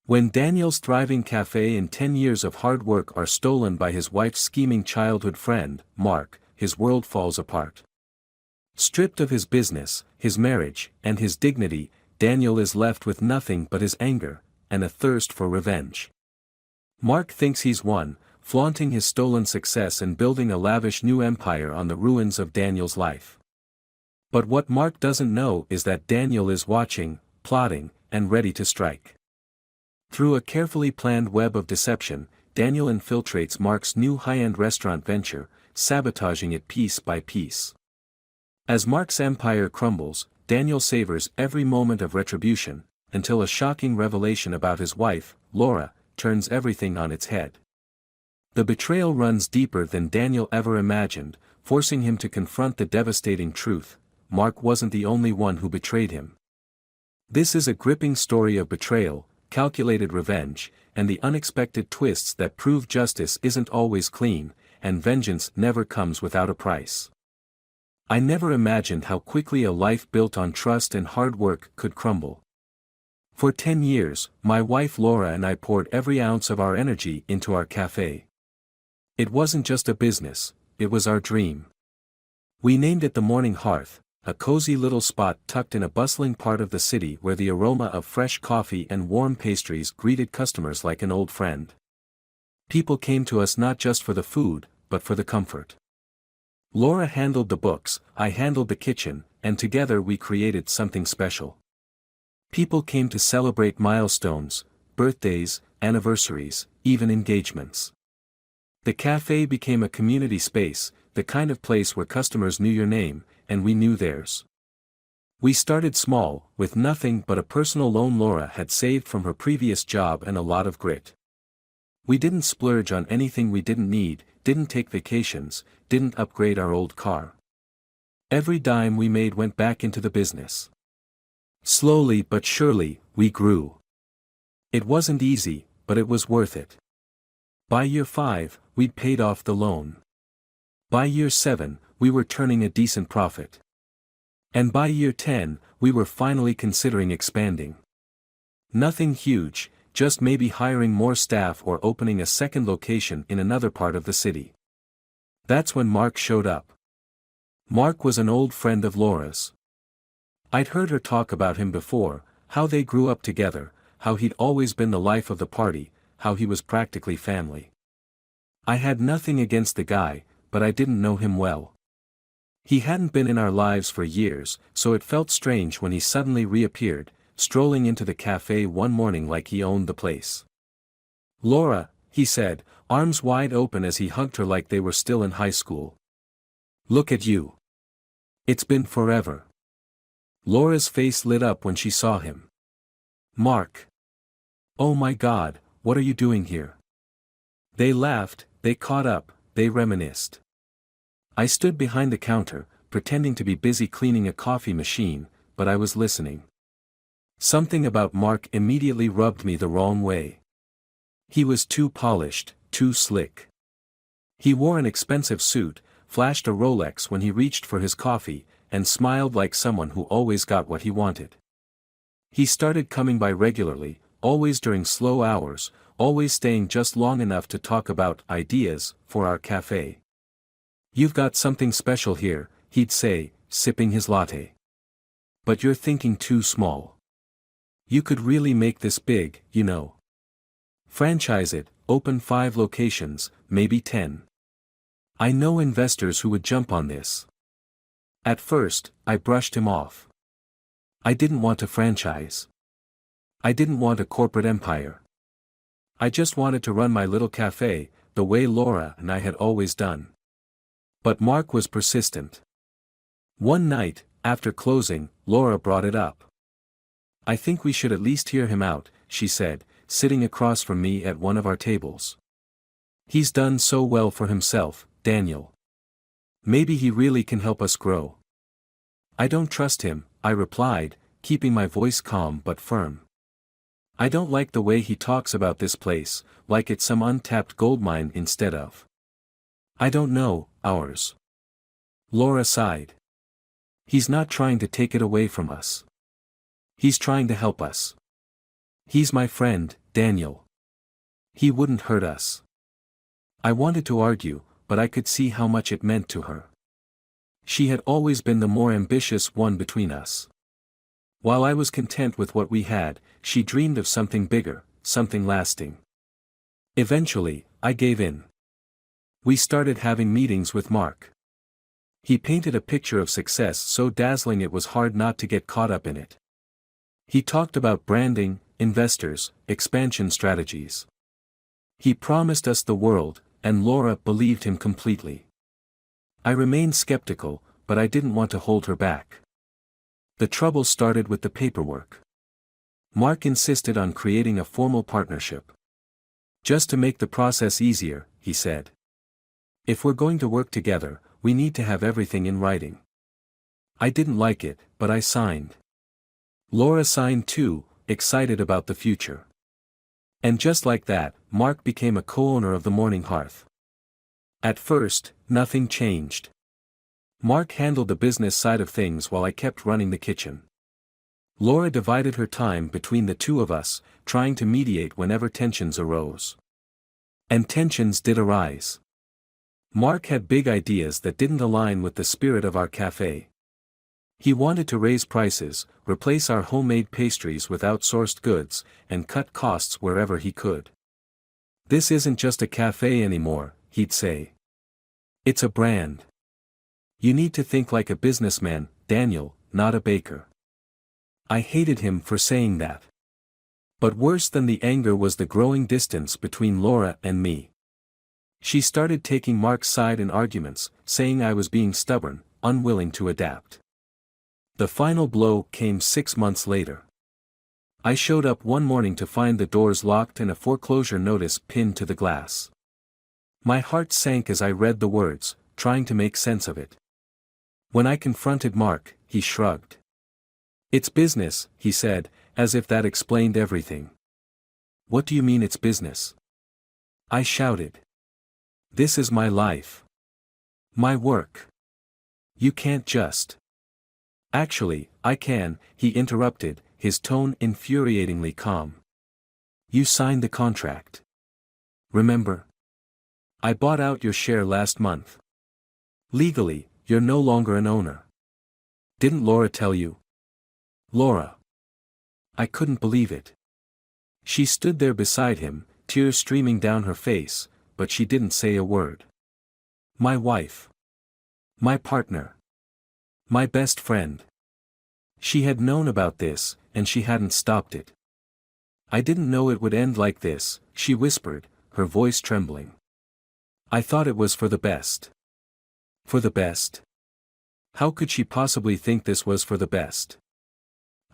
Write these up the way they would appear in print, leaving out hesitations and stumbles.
When Daniel's thriving cafe and 10 years of hard work are stolen by his wife's scheming childhood friend, Mark, his world falls apart. Stripped of his business, his marriage, and his dignity, Daniel is left with nothing but his anger, and a thirst for revenge. Mark thinks he's won, flaunting his stolen success and building a lavish new empire on the ruins of Daniel's life. But what Mark doesn't know is that Daniel is watching, plotting, and ready to strike. Through a carefully planned web of deception, Daniel infiltrates Mark's new high-end restaurant venture, sabotaging it piece by piece. As Mark's empire crumbles, Daniel savors every moment of retribution, until a shocking revelation about his wife, Laura, turns everything on its head. The betrayal runs deeper than Daniel ever imagined, forcing him to confront the devastating truth: Mark wasn't the only one who betrayed him. This is a gripping story of betrayal, calculated revenge, and the unexpected twists that prove justice isn't always clean, and vengeance never comes without a price. I never imagined how quickly a life built on trust and hard work could crumble. For 10 years, my wife Laura and I poured every ounce of our energy into our cafe. It wasn't just a business, it was our dream. We named it the Morning Hearth, a cozy little spot tucked in a bustling part of the city where the aroma of fresh coffee and warm pastries greeted customers like an old friend. People came to us not just for the food, but for the comfort. Laura handled the books, I handled the kitchen, and together we created something special. People came to celebrate milestones, birthdays, anniversaries, even engagements. The cafe became a community space, the kind of place where customers knew your name, and we knew theirs. We started small, with nothing but a personal loan Laura had saved from her previous job and a lot of grit. We didn't splurge on anything we didn't need, didn't take vacations, didn't upgrade our old car. Every dime we made went back into the business. Slowly but surely, we grew. It wasn't easy, but it was worth it. By year 5, we'd paid off the loan. By year 7, we were turning a decent profit. And by year 10, we were finally considering expanding. Nothing huge, just maybe hiring more staff or opening a second location in another part of the city. That's when Mark showed up. Mark was an old friend of Laura's. I'd heard her talk about him before, how they grew up together, how he'd always been the life of the party, how he was practically family. I had nothing against the guy, but I didn't know him well. He hadn't been in our lives for years, so it felt strange when he suddenly reappeared, strolling into the cafe one morning like he owned the place. "Laura," he said, arms wide open as he hugged her like they were still in high school. "Look at you. It's been forever." Laura's face lit up when she saw him. "Mark. Oh my God, what are you doing here?" They laughed, they caught up, they reminisced. I stood behind the counter, pretending to be busy cleaning a coffee machine, but I was listening. Something about Mark immediately rubbed me the wrong way. He was too polished, too slick. He wore an expensive suit, flashed a Rolex when he reached for his coffee, and smiled like someone who always got what he wanted. He started coming by regularly, always during slow hours, always staying just long enough to talk about ideas for our cafe. "You've got something special here," he'd say, sipping his latte. "But you're thinking too small. You could really make this big, you know. Franchise it, open 5 locations, maybe 10. I know investors who would jump on this." At first, I brushed him off. I didn't want a franchise. I didn't want a corporate empire. I just wanted to run my little cafe, the way Laura and I had always done. But Mark was persistent. One night, after closing, Laura brought it up. "I think we should at least hear him out," she said, sitting across from me at one of our tables. "He's done so well for himself, Daniel. Maybe he really can help us grow." "I don't trust him," I replied, keeping my voice calm but firm. "I don't like the way he talks about this place, like it's some untapped goldmine instead of. I don't know, ours." Laura sighed. "He's not trying to take it away from us. He's trying to help us. He's my friend, Daniel. He wouldn't hurt us. I wanted to argue, but I could see how much it meant to her. She had always been the more ambitious one between us. While I was content with what we had, she dreamed of something bigger, something lasting. Eventually, I gave in. We started having meetings with Mark. He painted a picture of success so dazzling it was hard not to get caught up in it. He talked about branding, investors, expansion strategies. He promised us the world, and Laura believed him completely. I remained skeptical, but I didn't want to hold her back. The trouble started with the paperwork. Mark insisted on creating a formal partnership. Just to make the process easier, he said. If we're going to work together, we need to have everything in writing. I didn't like it, but I signed. Laura signed too, excited about the future. And just like that, Mark became a co-owner of the Morning Hearth. At first, nothing changed. Mark handled the business side of things while I kept running the kitchen. Laura divided her time between the two of us, trying to mediate whenever tensions arose. And tensions did arise. Mark had big ideas that didn't align with the spirit of our cafe. He wanted to raise prices, replace our homemade pastries with outsourced goods, and cut costs wherever he could. This isn't just a cafe anymore, he'd say. It's a brand. You need to think like a businessman, Daniel, not a baker. I hated him for saying that. But worse than the anger was the growing distance between Laura and me. She started taking Mark's side in arguments, saying I was being stubborn, unwilling to adapt. The final blow came 6 months later. I showed up one morning to find the doors locked and a foreclosure notice pinned to the glass. My heart sank as I read the words, trying to make sense of it. When I confronted Mark, he shrugged. It's business, he said, as if that explained everything. What do you mean it's business? I shouted. This is my life. My work. You can't just. Actually, I can, he interrupted, his tone infuriatingly calm. You signed the contract. Remember? I bought out your share last month. Legally, you're no longer an owner. Didn't Laura tell you? Laura. I couldn't believe it. She stood there beside him, tears streaming down her face, but she didn't say a word. My wife. My partner. My best friend. She had known about this, and she hadn't stopped it. I didn't know it would end like this, she whispered, her voice trembling. I thought it was for the best. For the best? How could she possibly think this was for the best?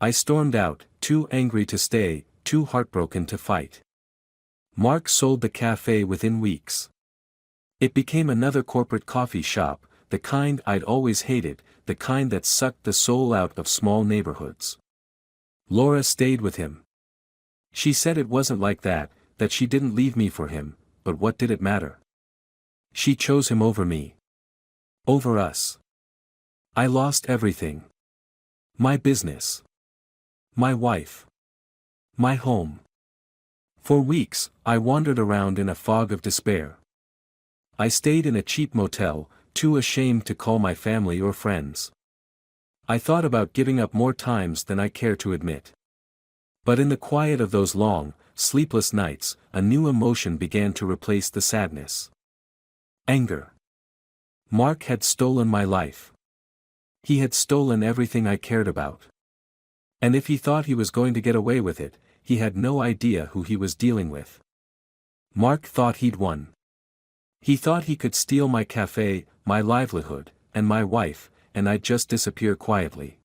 I stormed out, too angry to stay, too heartbroken to fight. Mark sold the cafe within weeks. It became another corporate coffee shop, the kind I'd always hated, the kind that sucked the soul out of small neighborhoods. Laura stayed with him. She said it wasn't like that, that she didn't leave me for him, but what did it matter? She chose him over me. Over us. I lost everything. My business. My wife. My home. For weeks, I wandered around in a fog of despair. I stayed in a cheap motel, too ashamed to call my family or friends. I thought about giving up more times than I care to admit. But in the quiet of those long, sleepless nights, a new emotion began to replace the sadness. Anger. Mark had stolen my life. He had stolen everything I cared about. And if he thought he was going to get away with it, he had no idea who he was dealing with. Mark thought he'd won. He thought he could steal my cafe, my livelihood, and my wife, and I'd just disappear quietly.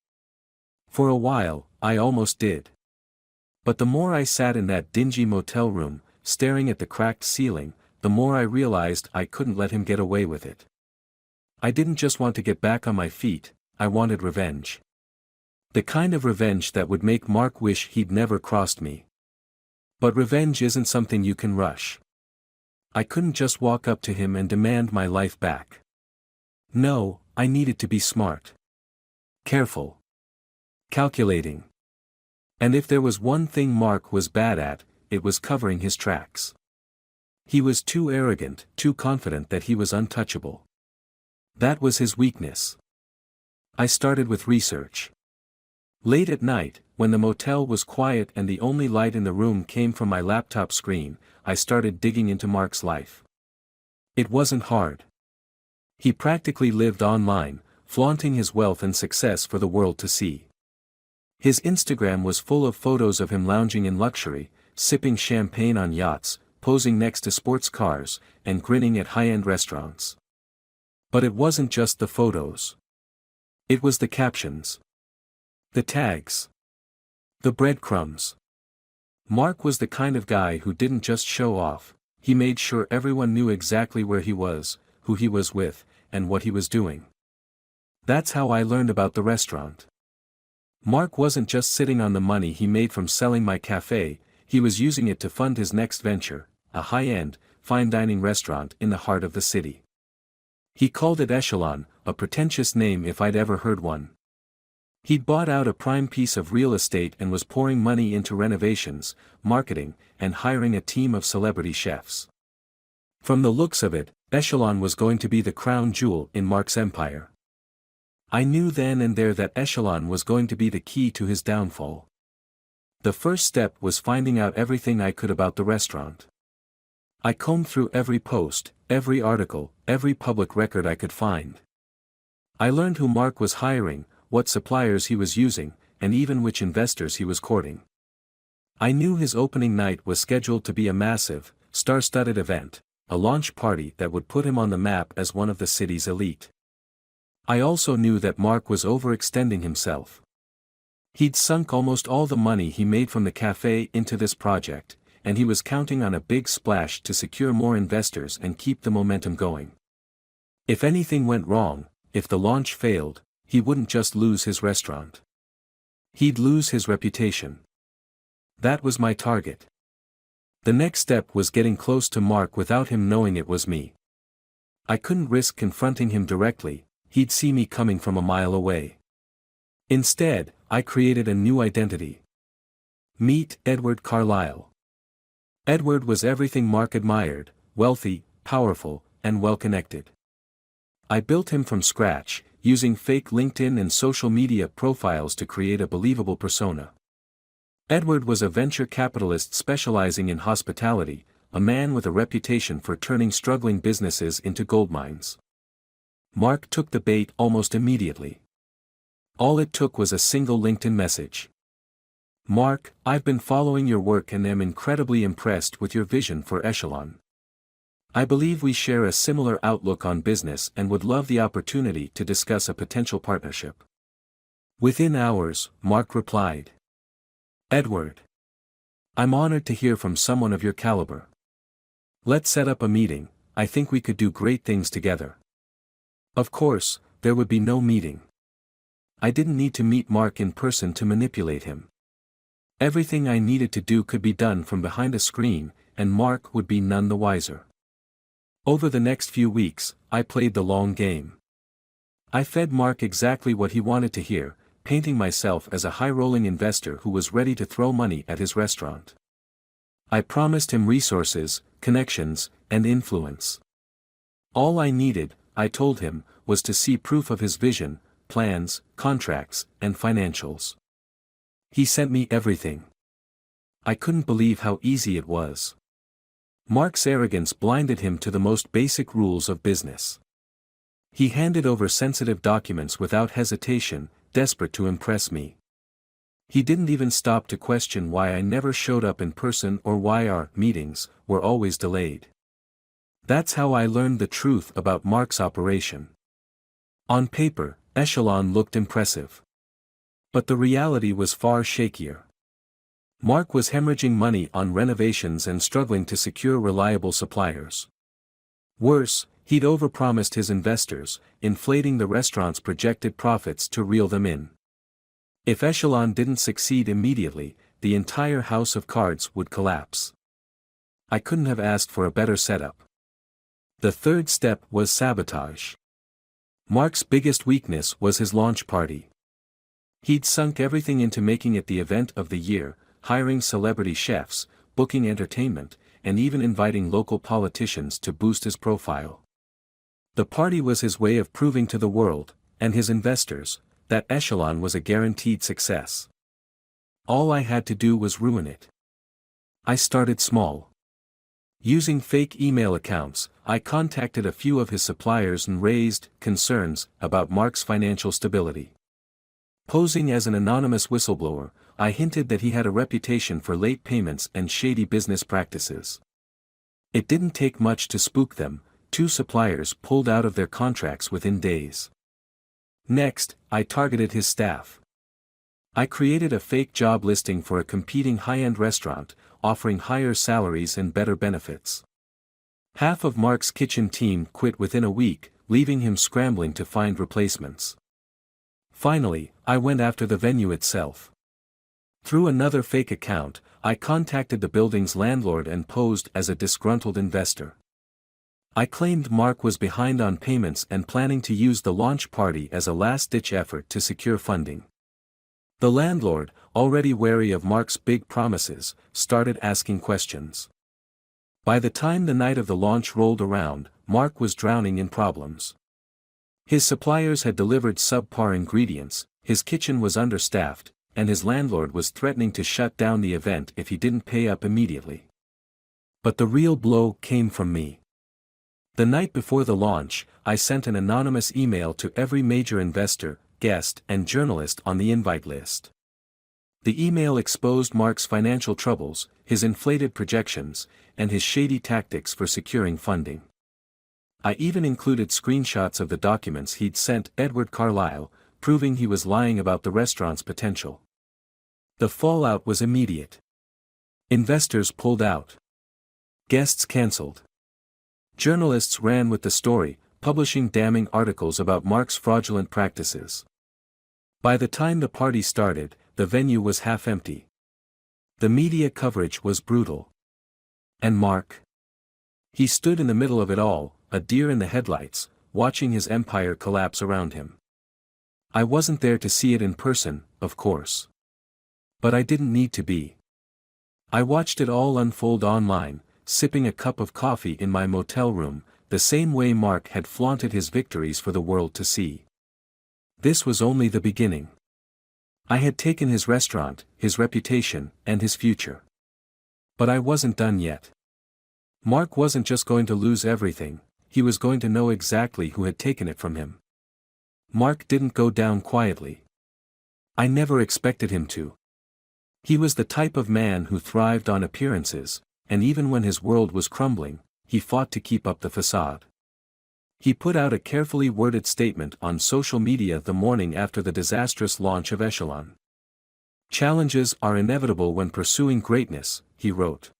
For a while, I almost did. But the more I sat in that dingy motel room, staring at the cracked ceiling, the more I realized I couldn't let him get away with it. I didn't just want to get back on my feet, I wanted revenge. The kind of revenge that would make Mark wish he'd never crossed me. But revenge isn't something you can rush. I couldn't just walk up to him and demand my life back. No, I needed to be smart. Careful. Calculating. And if there was one thing Mark was bad at, it was covering his tracks. He was too arrogant, too confident that he was untouchable. That was his weakness. I started with research. Late at night, when the motel was quiet and the only light in the room came from my laptop screen, I started digging into Mark's life. It wasn't hard. He practically lived online, flaunting his wealth and success for the world to see. His Instagram was full of photos of him lounging in luxury, sipping champagne on yachts, posing next to sports cars, and grinning at high-end restaurants. But it wasn't just the photos. It was the captions. The tags. The breadcrumbs. Mark was the kind of guy who didn't just show off, he made sure everyone knew exactly where he was, who he was with, and what he was doing. That's how I learned about the restaurant. Mark wasn't just sitting on the money he made from selling my cafe, he was using it to fund his next venture, a high-end, fine dining restaurant in the heart of the city. He called it Echelon, a pretentious name if I'd ever heard one. He'd bought out a prime piece of real estate and was pouring money into renovations, marketing, and hiring a team of celebrity chefs. From the looks of it, Echelon was going to be the crown jewel in Mark's empire. I knew then and there that Echelon was going to be the key to his downfall. The first step was finding out everything I could about the restaurant. I combed through every post, every article, every public record I could find. I learned who Mark was hiring, what suppliers he was using, and even which investors he was courting. I knew his opening night was scheduled to be a massive, star-studded event, a launch party that would put him on the map as one of the city's elite. I also knew that Mark was overextending himself. He'd sunk almost all the money he made from the cafe into this project, and he was counting on a big splash to secure more investors and keep the momentum going. If anything went wrong, if the launch failed, he wouldn't just lose his restaurant. He'd lose his reputation. That was my target. The next step was getting close to Mark without him knowing it was me. I couldn't risk confronting him directly, he'd see me coming from a mile away. Instead, I created a new identity. Meet Edward Carlisle. Edward was everything Mark admired, wealthy, powerful, and well-connected. I built him from scratch, using fake LinkedIn and social media profiles to create a believable persona. Edward was a venture capitalist specializing in hospitality, a man with a reputation for turning struggling businesses into goldmines. Mark took the bait almost immediately. All it took was a single LinkedIn message. Mark, I've been following your work and am incredibly impressed with your vision for Echelon. I believe we share a similar outlook on business and would love the opportunity to discuss a potential partnership. Within hours, Mark replied. Edward. I'm honored to hear from someone of your caliber. Let's set up a meeting, I think we could do great things together. Of course, there would be no meeting. I didn't need to meet Mark in person to manipulate him. Everything I needed to do could be done from behind a screen, and Mark would be none the wiser. Over the next few weeks, I played the long game. I fed Mark exactly what he wanted to hear, painting myself as a high-rolling investor who was ready to throw money at his restaurant. I promised him resources, connections, and influence. All I needed, I told him, was to see proof of his vision, plans, contracts, and financials. He sent me everything. I couldn't believe how easy it was. Mark's arrogance blinded him to the most basic rules of business. He handed over sensitive documents without hesitation, desperate to impress me. He didn't even stop to question why I never showed up in person or why our meetings were always delayed. That's how I learned the truth about Mark's operation. On paper, Echelon looked impressive. But the reality was far shakier. Mark was hemorrhaging money on renovations and struggling to secure reliable suppliers. Worse, he'd overpromised his investors, inflating the restaurant's projected profits to reel them in. If Echelon didn't succeed immediately, the entire house of cards would collapse. I couldn't have asked for a better setup. The third step was sabotage. Mark's biggest weakness was his launch party. He'd sunk everything into making it the event of the year, hiring celebrity chefs, booking entertainment, and even inviting local politicians to boost his profile. The party was his way of proving to the world, and his investors, that Echelon was a guaranteed success. All I had to do was ruin it. I started small. Using fake email accounts, I contacted a few of his suppliers and raised concerns about Mark's financial stability. Posing as an anonymous whistleblower, I hinted that he had a reputation for late payments and shady business practices. It didn't take much to spook them. 2 suppliers pulled out of their contracts within days. Next, I targeted his staff. I created a fake job listing for a competing high-end restaurant, offering higher salaries and better benefits. Half of Mark's kitchen team quit within a week, leaving him scrambling to find replacements. Finally, I went after the venue itself. Through another fake account, I contacted the building's landlord and posed as a disgruntled investor. I claimed Mark was behind on payments and planning to use the launch party as a last-ditch effort to secure funding. The landlord, already wary of Mark's big promises, started asking questions. By the time the night of the launch rolled around, Mark was drowning in problems. His suppliers had delivered subpar ingredients, his kitchen was understaffed, and his landlord was threatening to shut down the event if he didn't pay up immediately. But the real blow came from me. The night before the launch, I sent an anonymous email to every major investor, guest, and journalist on the invite list. The email exposed Mark's financial troubles, his inflated projections, and his shady tactics for securing funding. I even included screenshots of the documents he'd sent Edward Carlisle, proving he was lying about the restaurant's potential. The fallout was immediate. Investors pulled out. Guests cancelled. Journalists ran with the story, publishing damning articles about Mark's fraudulent practices. By the time the party started, the venue was half empty. The media coverage was brutal. And Mark? He stood in the middle of it all, a deer in the headlights, watching his empire collapse around him. I wasn't there to see it in person, of course. But I didn't need to be. I watched it all unfold online, sipping a cup of coffee in my motel room, the same way Mark had flaunted his victories for the world to see. This was only the beginning. I had taken his restaurant, his reputation, and his future. But I wasn't done yet. Mark wasn't just going to lose everything, he was going to know exactly who had taken it from him. Mark didn't go down quietly. I never expected him to. He was the type of man who thrived on appearances, and even when his world was crumbling, he fought to keep up the facade. He put out a carefully worded statement on social media the morning after the disastrous launch of Echelon. "Challenges are inevitable when pursuing greatness," he wrote.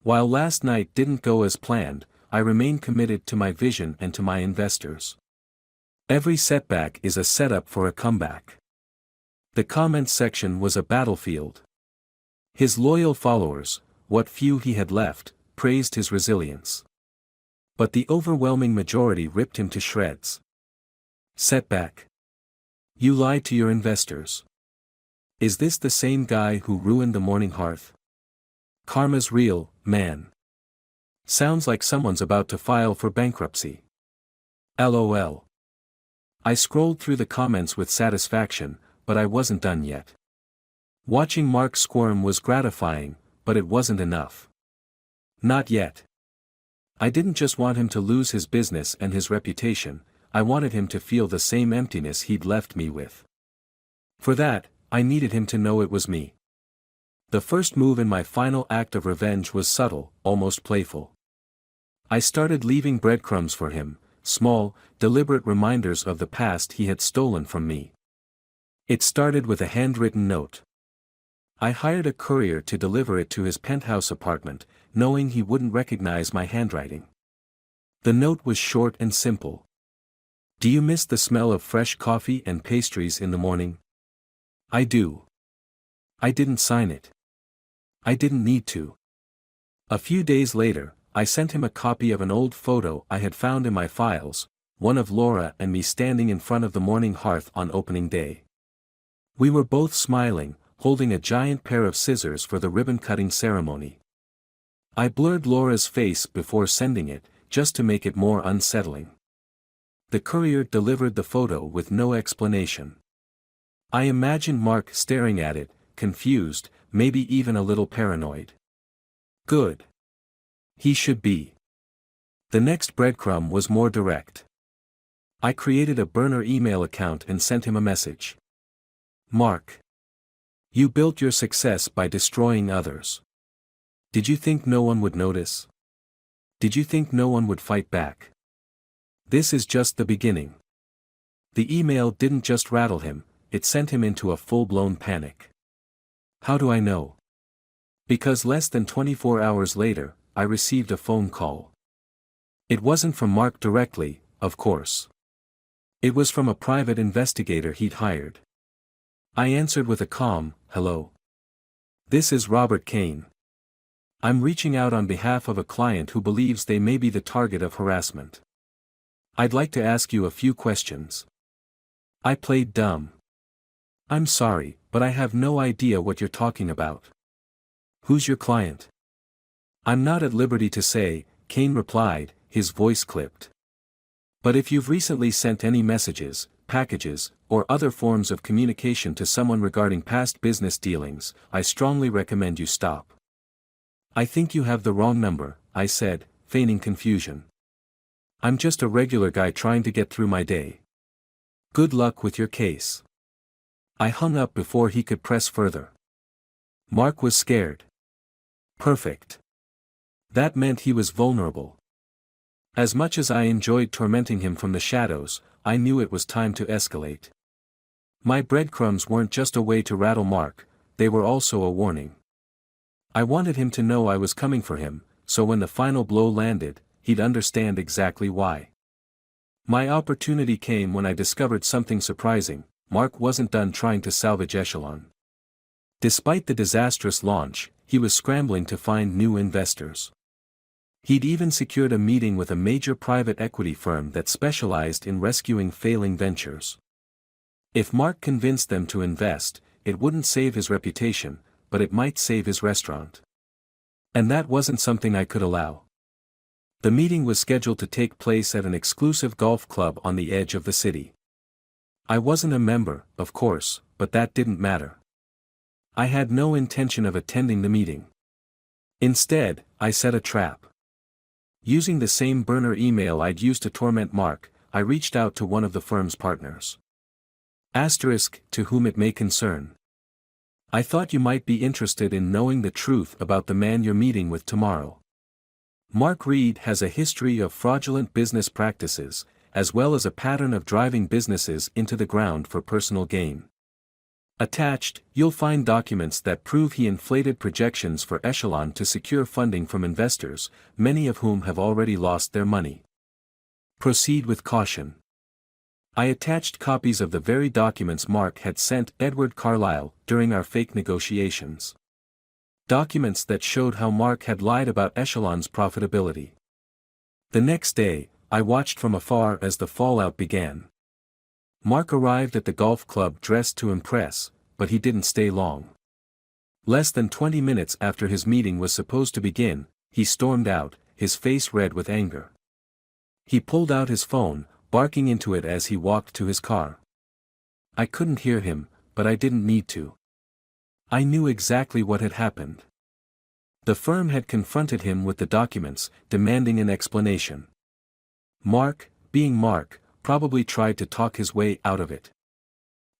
"While last night didn't go as planned, I remain committed to my vision and to my investors. Every setback is a setup for a comeback." The comments section was a battlefield. His loyal followers, what few he had left, praised his resilience. But the overwhelming majority ripped him to shreds. Setback. You lied to your investors. Is this the same guy who ruined the morning hearth? Karma's real, man. Sounds like someone's about to file for bankruptcy. LOL. I scrolled through the comments with satisfaction, but I wasn't done yet. Watching Mark squirm was gratifying, but it wasn't enough. Not yet. I didn't just want him to lose his business and his reputation, I wanted him to feel the same emptiness he'd left me with. For that, I needed him to know it was me. The first move in my final act of revenge was subtle, almost playful. I started leaving breadcrumbs for him, small, deliberate reminders of the past he had stolen from me. It started with a handwritten note. I hired a courier to deliver it to his penthouse apartment, knowing he wouldn't recognize my handwriting. The note was short and simple. Do you miss the smell of fresh coffee and pastries in the morning? I do. I didn't sign it. I didn't need to. A few days later, I sent him a copy of an old photo I had found in my files, one of Laura and me standing in front of the morning hearth on opening day. We were both smiling, holding a giant pair of scissors for the ribbon-cutting ceremony. I blurred Laura's face before sending it, just to make it more unsettling. The courier delivered the photo with no explanation. I imagined Mark staring at it, confused, maybe even a little paranoid. Good. He should be. The next breadcrumb was more direct. I created a burner email account and sent him a message. Mark. You built your success by destroying others. Did you think no one would notice? Did you think no one would fight back? This is just the beginning. The email didn't just rattle him, it sent him into a full-blown panic. How do I know? Because less than 24 hours later, I received a phone call. It wasn't from Mark directly, of course. It was from a private investigator he'd hired. I answered with a calm, "Hello. This is Robert Kane. I'm reaching out on behalf of a client who believes they may be the target of harassment. I'd like to ask you a few questions." I played dumb. "I'm sorry, but I have no idea what you're talking about. Who's your client?" "I'm not at liberty to say," Kane replied, his voice clipped. "But if you've recently sent any messages, packages, or other forms of communication to someone regarding past business dealings, I strongly recommend you stop." "I think you have the wrong number," I said, feigning confusion. "I'm just a regular guy trying to get through my day. Good luck with your case." I hung up before he could press further. Mark was scared. Perfect. That meant he was vulnerable. As much as I enjoyed tormenting him from the shadows, I knew it was time to escalate. My breadcrumbs weren't just a way to rattle Mark, they were also a warning. I wanted him to know I was coming for him, so when the final blow landed, he'd understand exactly why. My opportunity came when I discovered something surprising: Mark wasn't done trying to salvage Echelon. Despite the disastrous launch, he was scrambling to find new investors. He'd even secured a meeting with a major private equity firm that specialized in rescuing failing ventures. If Mark convinced them to invest, it wouldn't save his reputation, but it might save his restaurant. And that wasn't something I could allow. The meeting was scheduled to take place at an exclusive golf club on the edge of the city. I wasn't a member, of course, but that didn't matter. I had no intention of attending the meeting. Instead, I set a trap. Using the same burner email I'd used to torment Mark, I reached out to one of the firm's partners. To whom it may concern. I thought you might be interested in knowing the truth about the man you're meeting with tomorrow. Mark Reed has a history of fraudulent business practices, as well as a pattern of driving businesses into the ground for personal gain. Attached, you'll find documents that prove he inflated projections for Echelon to secure funding from investors, many of whom have already lost their money. Proceed with caution. I attached copies of the very documents Mark had sent Edward Carlyle during our fake negotiations. Documents that showed how Mark had lied about Echelon's profitability. The next day, I watched from afar as the fallout began. Mark arrived at the golf club dressed to impress, but he didn't stay long. Less than 20 minutes after his meeting was supposed to begin, he stormed out, his face red with anger. He pulled out his phone, barking into it as he walked to his car. I couldn't hear him, but I didn't need to. I knew exactly what had happened. The firm had confronted him with the documents, demanding an explanation. Mark, being Mark, probably tried to talk his way out of it.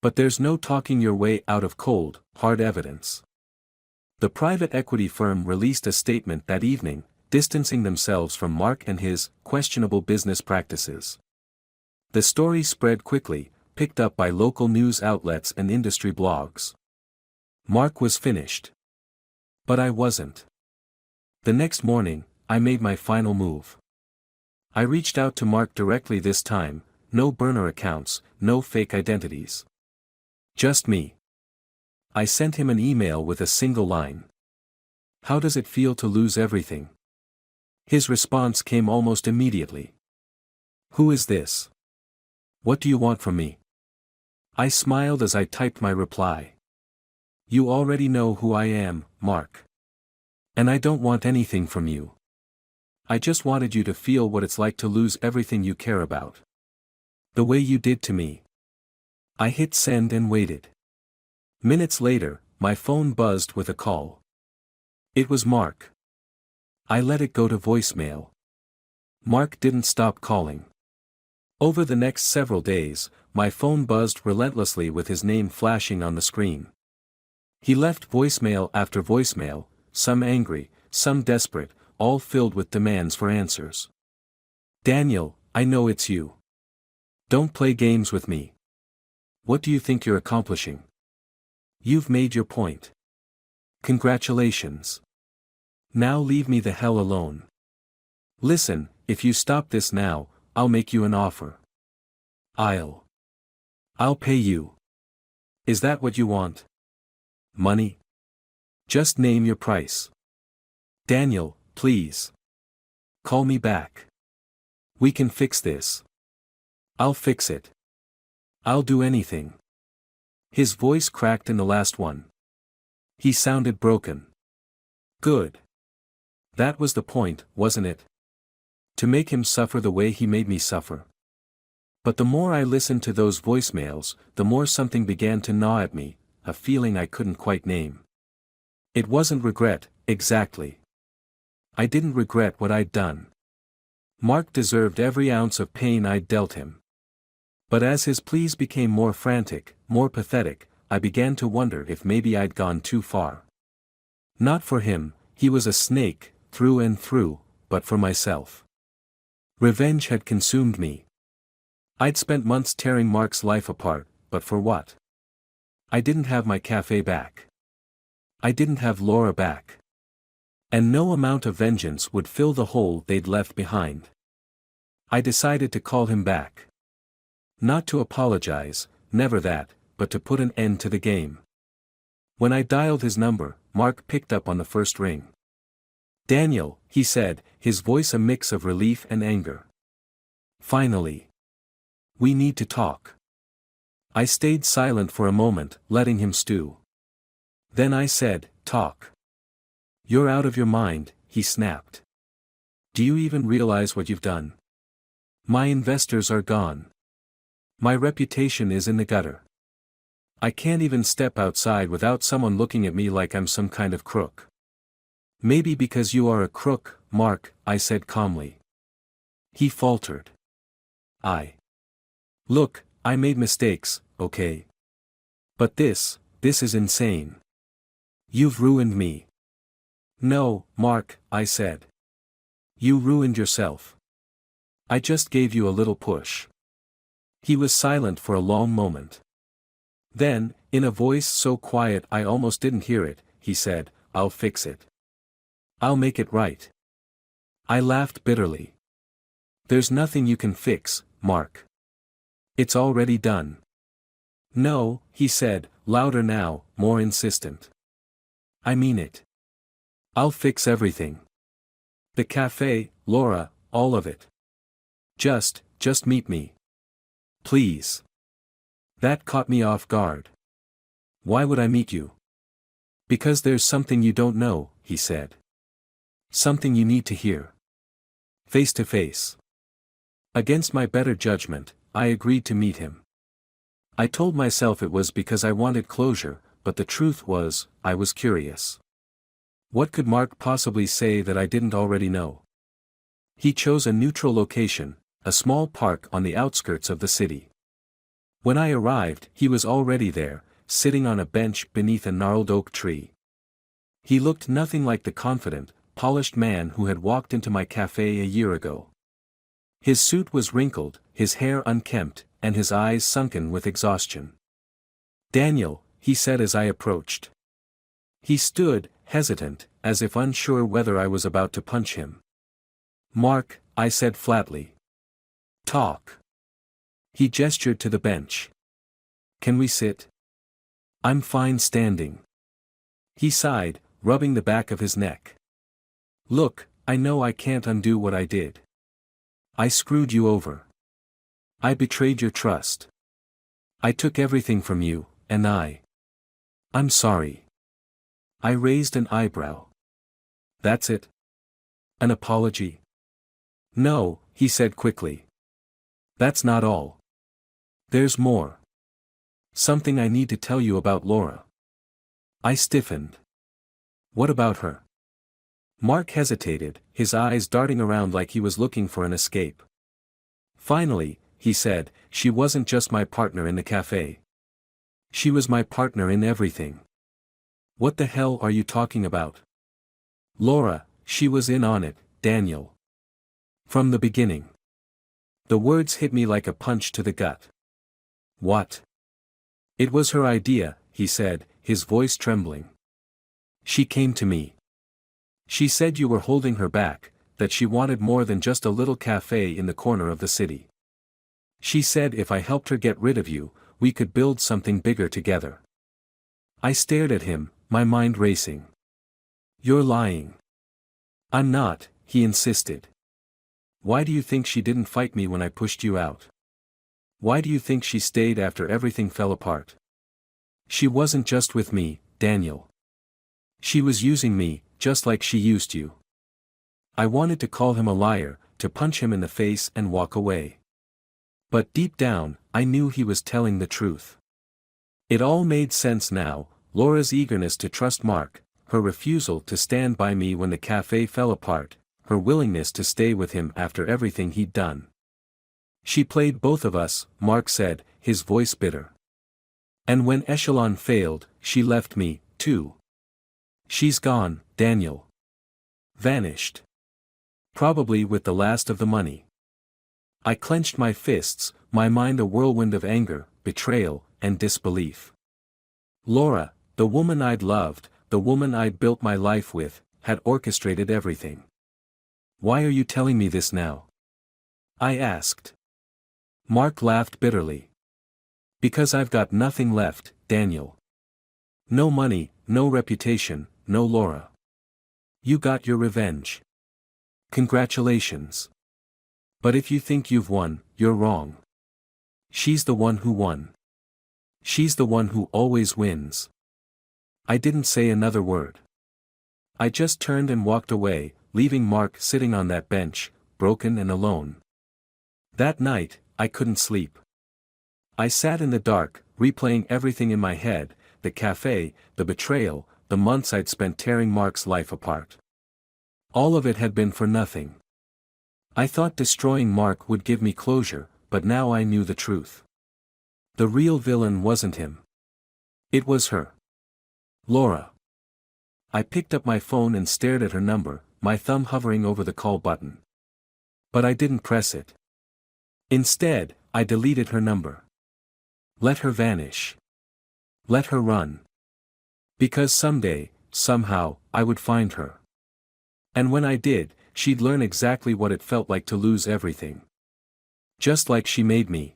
But there's no talking your way out of cold, hard evidence. The private equity firm released a statement that evening, distancing themselves from Mark and his questionable business practices. The story spread quickly, picked up by local news outlets and industry blogs. Mark was finished. But I wasn't. The next morning, I made my final move. I reached out to Mark directly this time, no burner accounts, no fake identities. Just me. I sent him an email with a single line. "How does it feel to lose everything?" His response came almost immediately. "Who is this? What do you want from me?" I smiled as I typed my reply. "You already know who I am, Mark. And I don't want anything from you. I just wanted you to feel what it's like to lose everything you care about. The way you did to me. I hit send and waited. Minutes later, my phone buzzed with a call. It was Mark. I let it go to voicemail. Mark didn't stop calling. Over the next several days, my phone buzzed relentlessly with his name flashing on the screen. He left voicemail after voicemail, some angry, some desperate, all filled with demands for answers. Daniel, I know it's you. Don't play games with me. What do you think you're accomplishing? You've made your point. Congratulations. Now leave me the hell alone. Listen, if you stop this now, I'll make you an offer. I'll pay you. Is that what you want? Money? Just name your price. Daniel, please. Call me back. We can fix this. I'll fix it. I'll do anything. His voice cracked in the last one. He sounded broken. Good. That was the point, wasn't it? To make him suffer the way he made me suffer. But the more I listened to those voicemails, the more something began to gnaw at me, a feeling I couldn't quite name. It wasn't regret, exactly. I didn't regret what I'd done. Mark deserved every ounce of pain I'd dealt him. But as his pleas became more frantic, more pathetic, I began to wonder if maybe I'd gone too far. Not for him, he was a snake, through and through, but for myself. Revenge had consumed me. I'd spent months tearing Mark's life apart, but for what? I didn't have my cafe back. I didn't have Laura back. And no amount of vengeance would fill the hole they'd left behind. I decided to call him back. Not to apologize, never that, but to put an end to the game. When I dialed his number, Mark picked up on the first ring. Daniel, he said, his voice a mix of relief and anger. Finally. We need to talk. I stayed silent for a moment, letting him stew. Then I said, talk. You're out of your mind, he snapped. Do you even realize what you've done? My investors are gone. My reputation is in the gutter. I can't even step outside without someone looking at me like I'm some kind of crook. Maybe because you are a crook, Mark, I said calmly. He faltered. Look, I made mistakes, okay? But this is insane. You've ruined me. No, Mark, I said. You ruined yourself. I just gave you a little push. He was silent for a long moment. Then, in a voice so quiet I almost didn't hear it, he said, I'll fix it. I'll make it right. I laughed bitterly. There's nothing you can fix, Mark. It's already done. No, he said, louder now, more insistent. I mean it. I'll fix everything. The cafe, Laura, all of it. Just meet me. Please. That caught me off guard. Why would I meet you? Because there's something you don't know, he said. Something you need to hear. Face to face. Against my better judgment, I agreed to meet him. I told myself it was because I wanted closure, but the truth was, I was curious. What could Mark possibly say that I didn't already know? He chose a neutral location, a small park on the outskirts of the city. When I arrived, he was already there, sitting on a bench beneath a gnarled oak tree. He looked nothing like the confident, polished man who had walked into my cafe a year ago. His suit was wrinkled, his hair unkempt, and his eyes sunken with exhaustion. Daniel, he said as I approached. He stood, hesitant, as if unsure whether I was about to punch him. Mark, I said flatly. Talk. He gestured to the bench. Can we sit? I'm fine standing. He sighed, rubbing the back of his neck. Look, I know I can't undo what I did. I screwed you over. I betrayed your trust. I took everything from you, and I'm sorry. I raised an eyebrow. That's it? An apology? No, he said quickly. That's not all. There's more. Something I need to tell you about Laura. I stiffened. What about her? Mark hesitated, his eyes darting around like he was looking for an escape. Finally, he said, she wasn't just my partner in the cafe. She was my partner in everything. What the hell are you talking about? Laura, she was in on it, Daniel. From the beginning. The words hit me like a punch to the gut. What? It was her idea, he said, his voice trembling. She came to me. She said you were holding her back, that she wanted more than just a little cafe in the corner of the city. She said if I helped her get rid of you, we could build something bigger together. I stared at him, my mind racing. You're lying. I'm not, he insisted. Why do you think she didn't fight me when I pushed you out? Why do you think she stayed after everything fell apart? She wasn't just with me, Daniel. She was using me, just like she used you. I wanted to call him a liar, to punch him in the face and walk away. But deep down, I knew he was telling the truth. It all made sense now, Laura's eagerness to trust Mark, her refusal to stand by me when the cafe fell apart, her willingness to stay with him after everything he'd done. She played both of us, Mark said, his voice bitter. And when Echelon failed, she left me, too. She's gone, Daniel. Vanished. Probably with the last of the money. I clenched my fists, my mind a whirlwind of anger, betrayal, and disbelief. Laura, the woman I'd loved, the woman I'd built my life with, had orchestrated everything. Why are you telling me this now? I asked. Mark laughed bitterly. Because I've got nothing left, Daniel. No money, no reputation, no Laura. You got your revenge. Congratulations. But if you think you've won, you're wrong. She's the one who won. She's the one who always wins. I didn't say another word. I just turned and walked away, leaving Mark sitting on that bench, broken and alone. That night, I couldn't sleep. I sat in the dark, replaying everything in my head, the cafe, the betrayal, the months I'd spent tearing Mark's life apart. All of it had been for nothing. I thought destroying Mark would give me closure, but now I knew the truth. The real villain wasn't him. It was her. Laura. I picked up my phone and stared at her number, my thumb hovering over the call button. But I didn't press it. Instead, I deleted her number. Let her vanish. Let her run. Because someday, somehow, I would find her. And when I did, she'd learn exactly what it felt like to lose everything. Just like she made me.